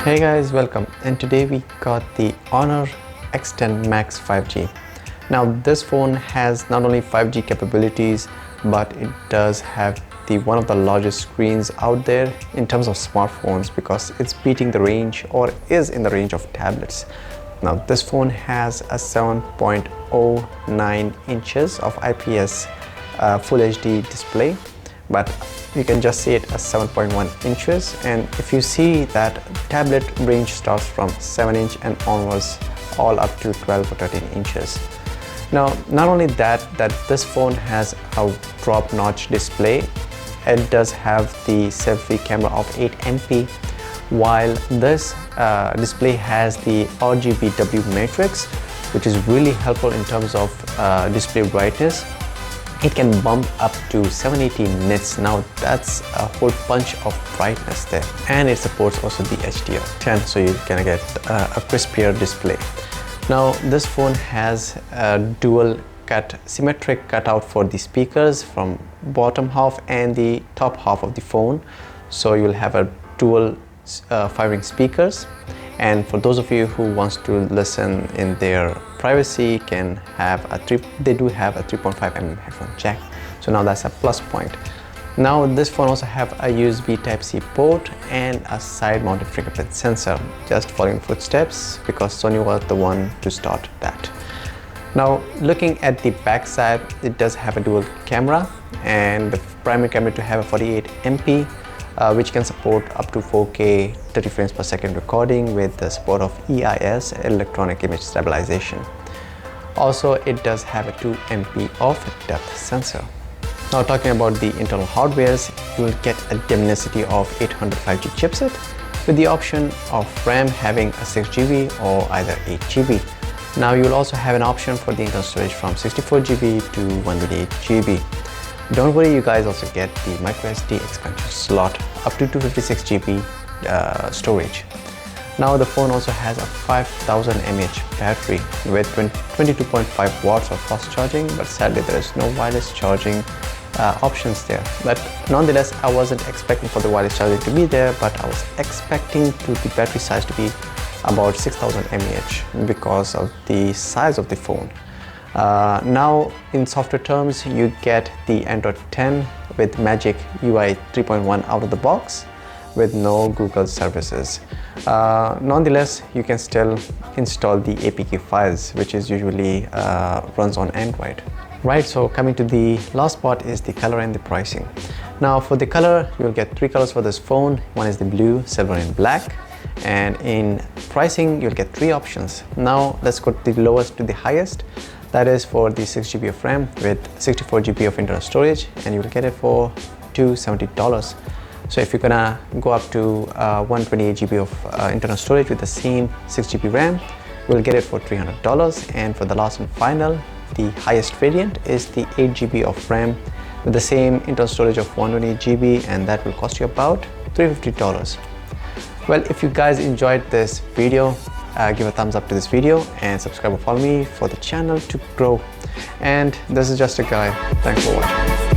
Hey guys, welcome, and today we got the Honor X10 Max 5G. Now this phone has not only 5G capabilities, but it does have one of the largest screens out there in terms of smartphones, because it's beating the range, or is in the range of tablets. Now this phone has a 7.09 inches of IPS Full HD display, but you can just see it as 7.1 inches. And if you see that tablet range starts from 7 inch and onwards, all up to 12 or 13 inches. Now, not only that this phone has a top-notch display, it does have the selfie camera of 8 MP, while this display has the RGBW matrix, which is really helpful in terms of display brightness. It can bump up to 780 nits. Now that's a whole bunch of brightness there, and it supports also the HDR10, so you can get a crispier display. Now this phone has a dual symmetric cutout for the speakers from bottom half and the top half of the phone, so you'll have a dual 5-ring speakers. And for those of you who wants to listen in their privacy, can have they do have a 3.5mm headphone jack, so now that's a plus point. Now this phone also have a USB Type-C port and a side-mounted fingerprint sensor, just following footsteps because Sony was the one to start that. Now looking at the back side, it does have a dual camera, and the primary camera to have a 48 MP, which can support up to 4K 30 frames per second recording with the support of EIS, electronic image stabilization. Also, it does have a 2 MP of depth sensor. Now talking about the internal hardwares, you will get a Dimensity of 800 5G chipset with the option of RAM having a 6GB or either 8GB. Now you will also have an option for the internal storage from 64GB to 128GB. Don't worry, you guys also get the microSD expansion slot up to 256GB storage. Now the phone also has a 5000 mAh battery with 22.5 watts of fast charging, but sadly there is no wireless charging options there. But nonetheless, I wasn't expecting for the wireless charging to be there, but I was expecting the battery size to be about 6000 mAh because of the size of the phone. Now in software terms, you get the Android 10 with Magic UI 3.1 out of the box with no Google services. Nonetheless, you can still install the APK files, which is usually runs on Android. Right, so coming to the last part is the color and the pricing. Now for the color, you'll get 3 colors for this phone. One is the blue, silver and black. And in pricing, you'll get 3 options. Now let's go to the lowest to the highest. That is for the 6GB of RAM with 64GB of internal storage, and you'll get it for $270. So if you're gonna go up to 128GB of internal storage with the same 6GB RAM, we'll get it for $300. And for the last and final, the highest variant is the 8GB of RAM with the same internal storage of 128GB, and that will cost you about $350. Well, if you guys enjoyed this video, give a thumbs up to this video and subscribe or follow me for the channel to grow. And this is just a guy. Thanks for watching.